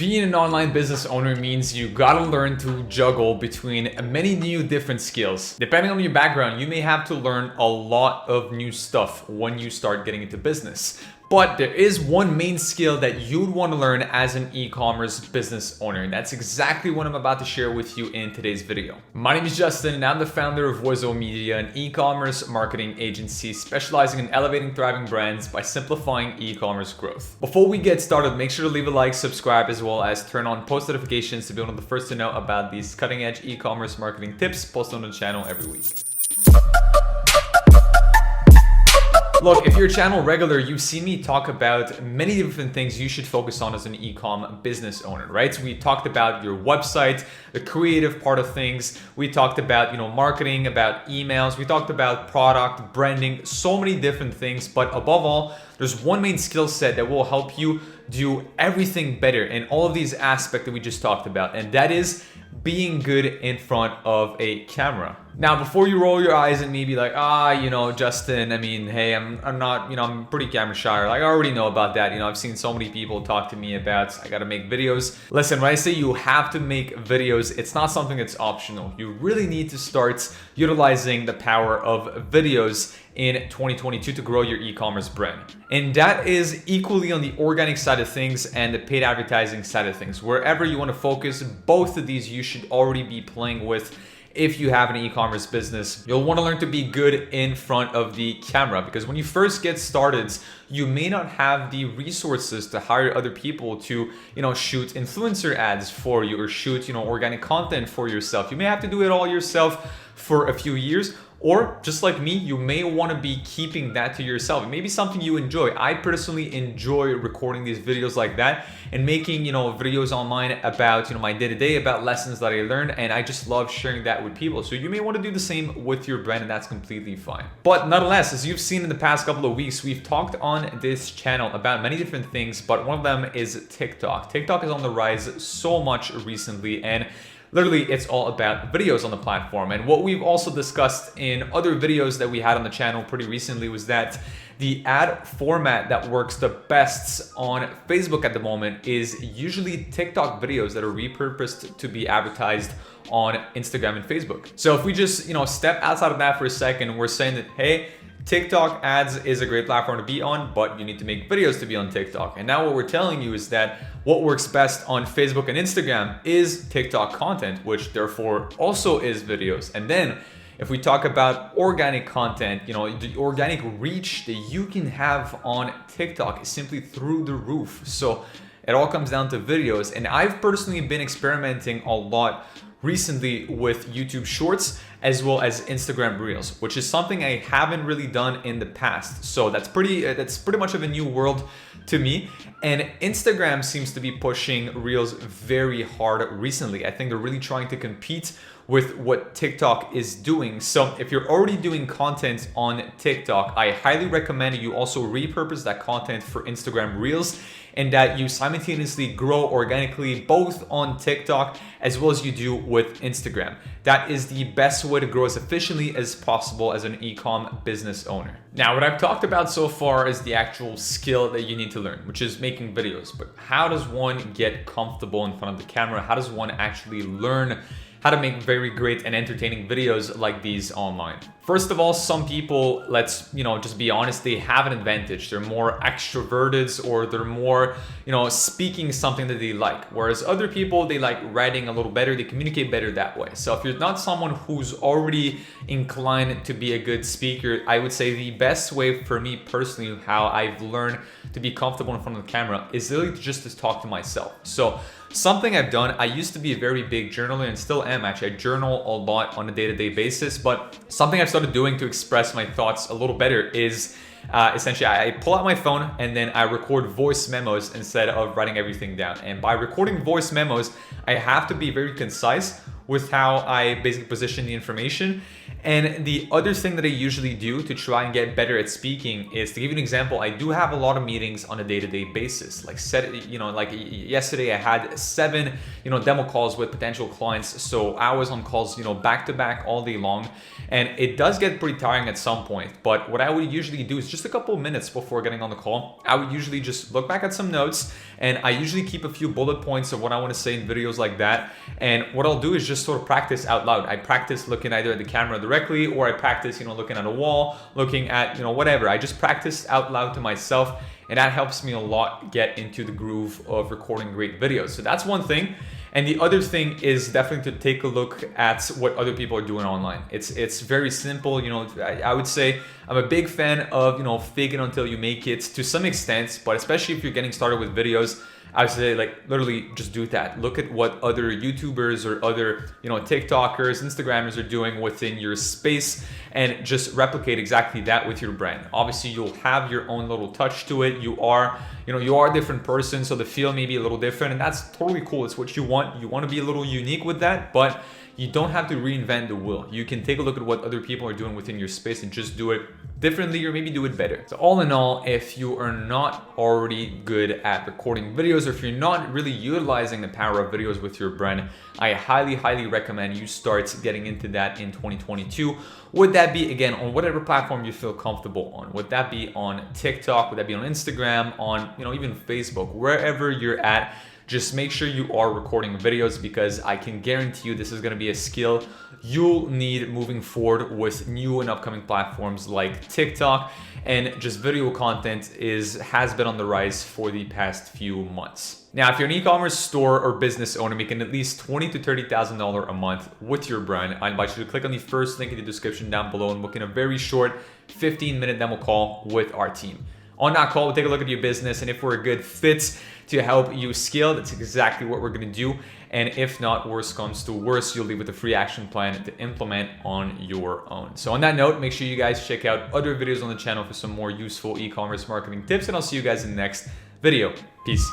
Being an online business owner means you gotta learn to juggle between many new different skills. Depending on your background, you may have to learn a lot of new stuff when you start getting into business. But there is one main skill that you'd want to learn as an e-commerce business owner. And that's exactly what I'm about to share with you in today's video. My name is Justin and I'm the founder of Wizo Media, an e-commerce marketing agency specializing in elevating thriving brands by simplifying e-commerce growth. Before we get started, make sure to leave a like, subscribe, as well as turn on post notifications to be one of the first to know about these cutting edge e-commerce marketing tips posted on the channel every week. Look, if you're a channel regular, you've seen me talk about many different things you should focus on as an e-com business owner, right? So we talked about your website, the creative part of things. We talked about, marketing, about emails. We talked about product, branding, so many different things. But above all, there's one main skill set that will help you do everything better in all of these aspects that we just talked about. And that is being good in front of a camera. Now, before you roll your eyes at me, be like, Justin, hey, I'm not, I'm pretty camera shy. Like, I already know about that. I've seen so many people talk to me about, I gotta make videos. Listen, when I say you have to make videos, it's not something that's optional. You really need to start utilizing the power of videos in 2022 to grow your e-commerce brand. And that is equally on the organic side of things and the paid advertising side of things. Wherever you want to focus, both of these you should already be playing with. If you have an e-commerce business, you'll want to learn to be good in front of the camera, because when you first get started, you may not have the resources to hire other people to, shoot influencer ads for you or shoot, organic content for yourself. You may have to do it all yourself for a few years. Or just like me, you may want to be keeping that to yourself. It may be something you enjoy. I personally enjoy recording these videos like that and making, videos online about, my day-to-day, about lessons that I learned. And I just love sharing that with people. So you may want to do the same with your brand, and that's completely fine. But nonetheless, as you've seen in the past couple of weeks, we've talked on this channel about many different things, but one of them is TikTok. TikTok is on the rise so much recently, and literally, it's all about videos on the platform. And what we've also discussed in other videos that we had on the channel pretty recently was that the ad format that works the best on Facebook at the moment is usually TikTok videos that are repurposed to be advertised on Instagram and Facebook. So if we just, step outside of that for a second, we're saying that, hey, TikTok ads is a great platform to be on, but you need to make videos to be on TikTok. And now what we're telling you is that what works best on Facebook and Instagram is TikTok content, which therefore also is videos. And then if we talk about organic content, the organic reach that you can have on TikTok is simply through the roof. So it all comes down to videos. And I've personally been experimenting a lot recently with YouTube Shorts as well as Instagram Reels, which is something I haven't really done in the past. So that's pretty much of a new world to me. And Instagram seems to be pushing Reels very hard recently. I think they're really trying to compete with what TikTok is doing. So if you're already doing content on TikTok, I highly recommend you also repurpose that content for Instagram Reels, and that you simultaneously grow organically both on TikTok as well as you do with Instagram. That is the best way to grow as efficiently as possible as an e-com business owner. Now, what I've talked about so far is the actual skill that you need to learn, which is making videos. But how does one get comfortable in front of the camera? How does one actually learn how to make very great and entertaining videos like these online? First of all, some people, let's just be honest, they have an advantage. They're more extroverted, or they're more speaking something that they like, whereas other people, they like writing a little better, they communicate better that way. So if you're not someone who's already inclined to be a good speaker, I would say the best way for me personally, how I've learned to be comfortable in front of the camera, is literally just to talk to myself. So something I've done, I used to be a very big journaler and still am actually. I journal a lot on a day-to-day basis, but something I've started doing to express my thoughts a little better is essentially I pull out my phone and then I record voice memos instead of writing everything down. And by recording voice memos, I have to be very concise with how I basically position the information. And the other thing that I usually do to try and get better at speaking is, to give you an example, I do have a lot of meetings on a day-to-day basis. Like yesterday I had 7 demo calls with potential clients. So I was on calls, back to back all day long. And it does get pretty tiring at some point. But what I would usually do is just a couple of minutes before getting on the call, I would usually just look back at some notes, and I usually keep a few bullet points of what I want to say in videos like that. And what I'll do is just sort of practice out loud. I practice looking either at the camera directly, or I practice, looking at a wall, looking at, whatever. I just practice out loud to myself, and that helps me a lot get into the groove of recording great videos. So that's one thing. And the other thing is definitely to take a look at what other people are doing online. It's very simple. I would say I'm a big fan of, fake it until you make it to some extent, but especially if you're getting started with videos, I would say literally just do that. Look at what other YouTubers or other, TikTokers, Instagrammers are doing within your space, and just replicate exactly that with your brand. Obviously, you'll have your own little touch to it. You are a different person, so the feel may be a little different, and that's totally cool. It's what you want. You want to be a little unique with that, but you don't have to reinvent the wheel. You can take a look at what other people are doing within your space and just do it differently, or maybe do it better. So all in all, if you are not already good at recording videos, or if you're not really utilizing the power of videos with your brand, I highly, highly recommend you start getting into that in 2022. Would that be, again, on whatever platform you feel comfortable on? Would that be on TikTok? Would that be on Instagram? On, even Facebook? Wherever you're at, just make sure you are recording videos, because I can guarantee you this is going to be a skill you'll need moving forward with new and upcoming platforms like TikTok. And just video content has been on the rise for the past few months. Now, if you're an e-commerce store or business owner making at least $20,000 to $30,000 a month with your brand, I invite you to click on the first link in the description down below and book in a very short 15-minute demo call with our team. On that call, we'll take a look at your business, and if we're a good fit to help you scale, that's exactly what we're going to do. And if not, worse comes to worse, you'll leave with a free action plan to implement on your own. So on that note, make sure you guys check out other videos on the channel for some more useful e-commerce marketing tips, and I'll see you guys in the next video. Peace.